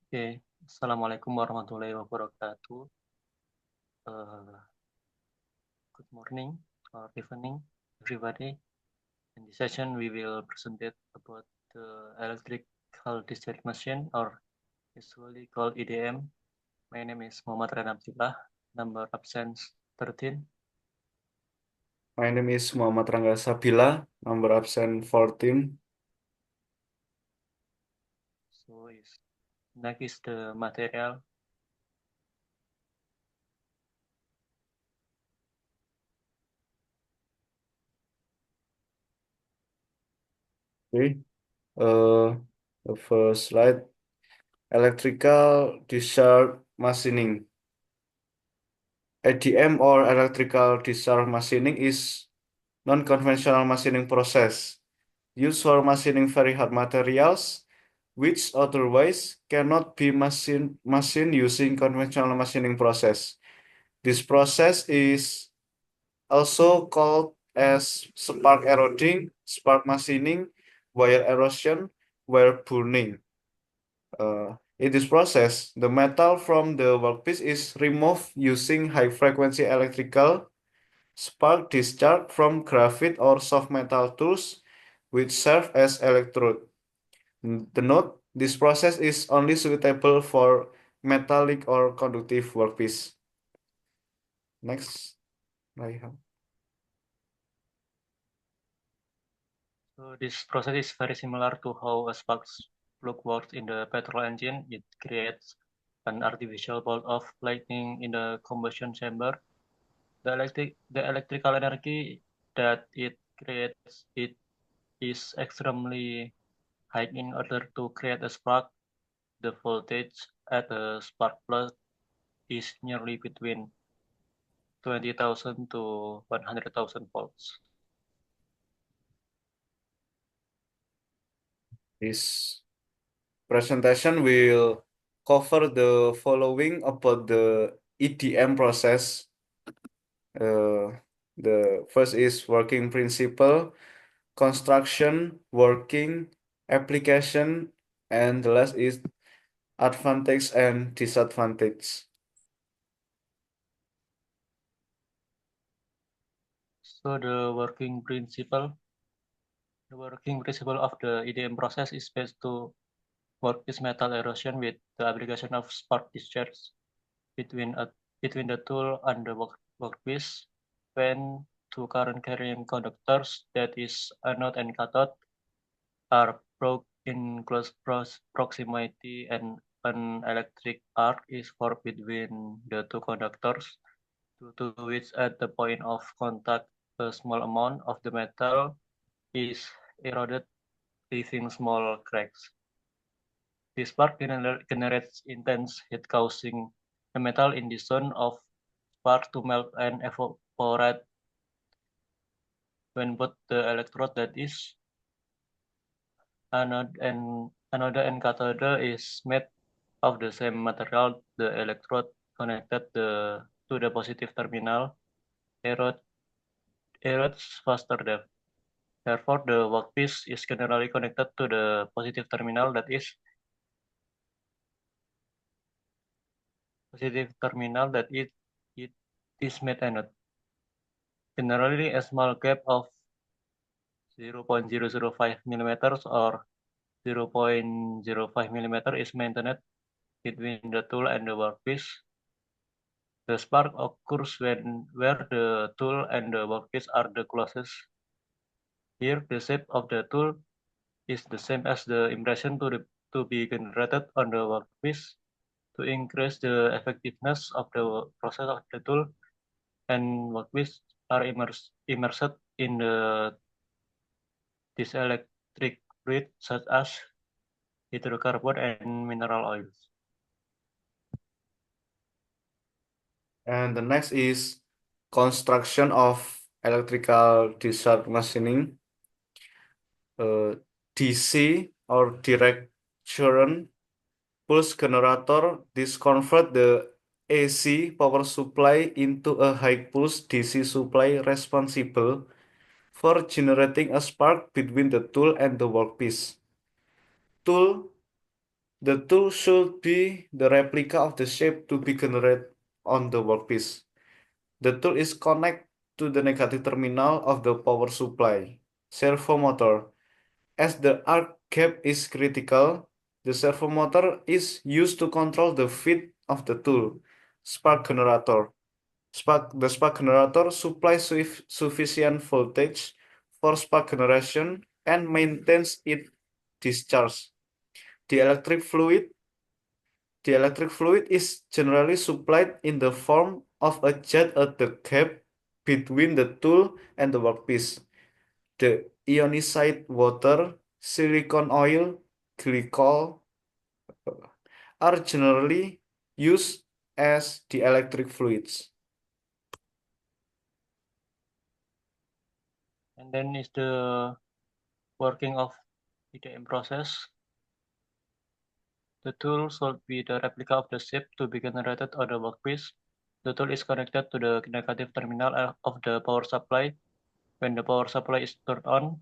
Oke, Assalamualaikum warahmatullahi wabarakatuh. Uh, Good morning or evening, everybody. In this session, we will present about the electrical discharge machine, or usually called EDM. My name is Muhammad Ren Abdullah, number absence 13. My name is Muhammad Rangga Sabila, number absent 14. So, next is the material. Okay. Uh, the first slide, electrical discharge machining. ADM or electrical discharge machining is non-conventional machining process used for machining very hard materials, which otherwise cannot be machined using conventional machining process. This process is also called as spark eroding, spark machining, wire erosion, wire burning. In this process, the metal from the workpiece is removed using high-frequency electrical spark discharge from graphite or soft metal tools, which serve as electrode. The note, this process is only suitable for metallic or conductive workpiece. Next, Raihan. So, this process is very similar to how a spark plug works in the petrol engine. It creates an artificial bolt of lightning in the combustion chamber. The electrical energy that it creates it is extremely high in order to create a spark. The voltage at a spark plug is nearly between 20,000 to 100,000 volts. This presentation will cover the following about the EDM process. The first is working principle, construction, working, application, and the last is advantage and disadvantage. So the working principle of the EDM process is based to work is metal erosion with the application of spark discharge between a, between the tool and the workpiece when two current carrying conductors, that is anode and cathode, are brought in close proximity and an electric arc is formed between the two conductors, to which at the point of contact a small amount of the metal is eroded, leaving small cracks. This spark generates intense heat, causing the metal in the zone of spark to melt and evaporate when both the electrode, that is anode and cathode, is made of the same material. The electrode connected to the positive terminal erode, erodes faster. Therefore, the workpiece is generally connected to the positive terminal, that is it is made anode. Generally, a small gap of 0.005 millimeters or 0.05 millimeter is maintained between the tool and the workpiece. The spark occurs where the tool and the workpiece are the closest. Here, the shape of the tool is the same as the impression to be generated on the workpiece. To increase the effectiveness of the process of the tool and workpiece are immersed in this electric fluid such as hydrocarbon and mineral oils. And the next is construction of electrical discharge machining. DC or direct current pulse generator. This convert the AC power supply into a high pulse DC supply responsible for generating a spark between the tool and the workpiece. Tool The tool should be the replica of the shape to be generated on the workpiece. The tool is connected to the negative terminal of the power supply, servo motor. As the arc gap is critical, the servo motor is used to control the feed of the tool, spark generator. The spark generator supplies sufficient voltage for spark generation and maintains its discharge. The electric fluid The electric fluid is generally supplied in the form of a jet at the gap between the tool and the workpiece. The ionized water, silicon oil, glycol are generally used as the electric fluids. And then is the working of EDM process. The tool should be the replica of the shape to be generated on the workpiece. The tool is connected to the negative terminal of the power supply. When the power supply is turned on,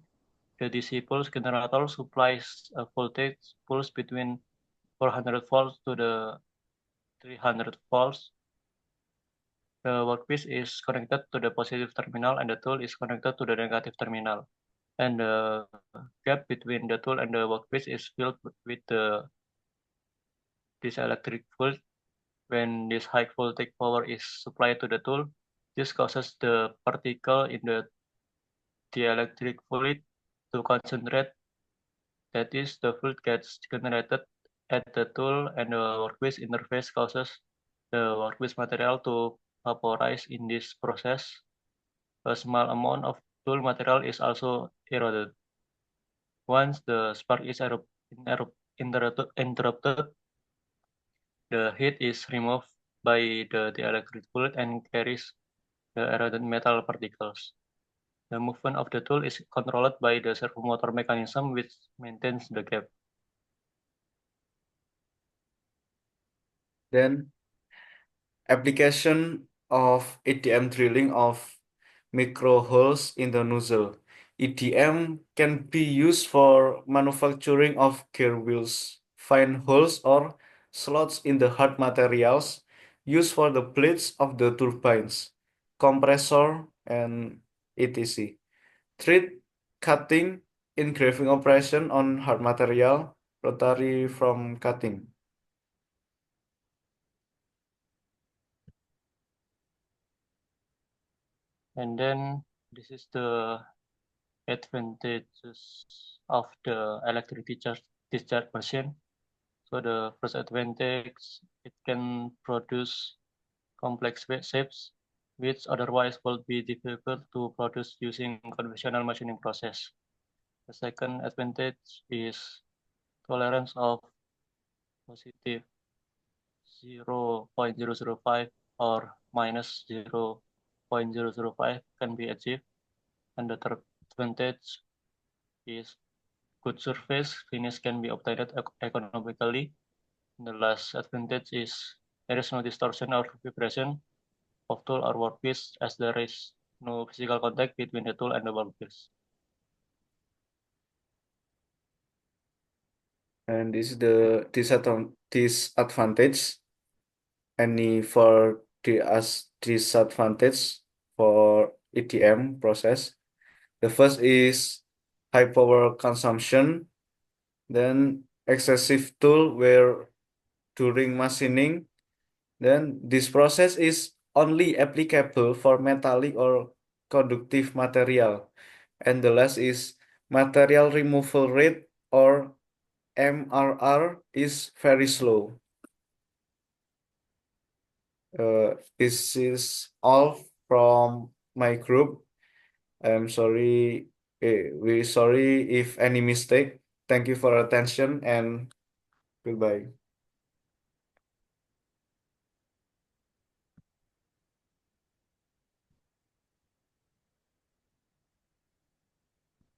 the DC pulse generator supplies a voltage pulse between 400 volts to the 300 volts. The workpiece is connected to the positive terminal and the tool is connected to the negative terminal. And the gap between the tool and the workpiece is filled with this electric field. When this high voltage power is supplied to the tool, this causes the particle in the dielectric fluid to concentrate. That is, the fluid gets generated at the tool and the workpiece interface causes the workpiece material to vaporize in this process. A small amount of tool material is also eroded. Once the spark is interrupted, the heat is removed by the dielectric fluid and carries the eroded metal particles. The movement of the tool is controlled by the servo motor mechanism which maintains the gap. Then application of EDM drilling of micro holes in the nozzle. EDM can be used for manufacturing of gear wheels, fine holes or slots in the hard materials used for the blades of the turbines, compressor, and etc. Thread cutting, engraving operation on hard material, rotary from cutting. And then this is the advantages of the electric discharge machine. So the first advantage, it can produce complex shapes which otherwise would be difficult to produce using conventional machining process. The second advantage is tolerance of positive 0.005 or minus 0.005 can be achieved. And the third advantage is good surface finish can be obtained economically. And the last advantage is there is no distortion or vibration of tool or workpiece as there is no physical contact between the tool and the workpiece. And this is the disadvantage. Any for disadvantage for EDM process. The first is high power consumption, then excessive tool wear during machining. Then this process is only applicable for metallic or conductive material. And the last is material removal rate or MRR is very slow. This is all from my group. I'm sorry, we sorry if any mistake. Thank you for attention and goodbye.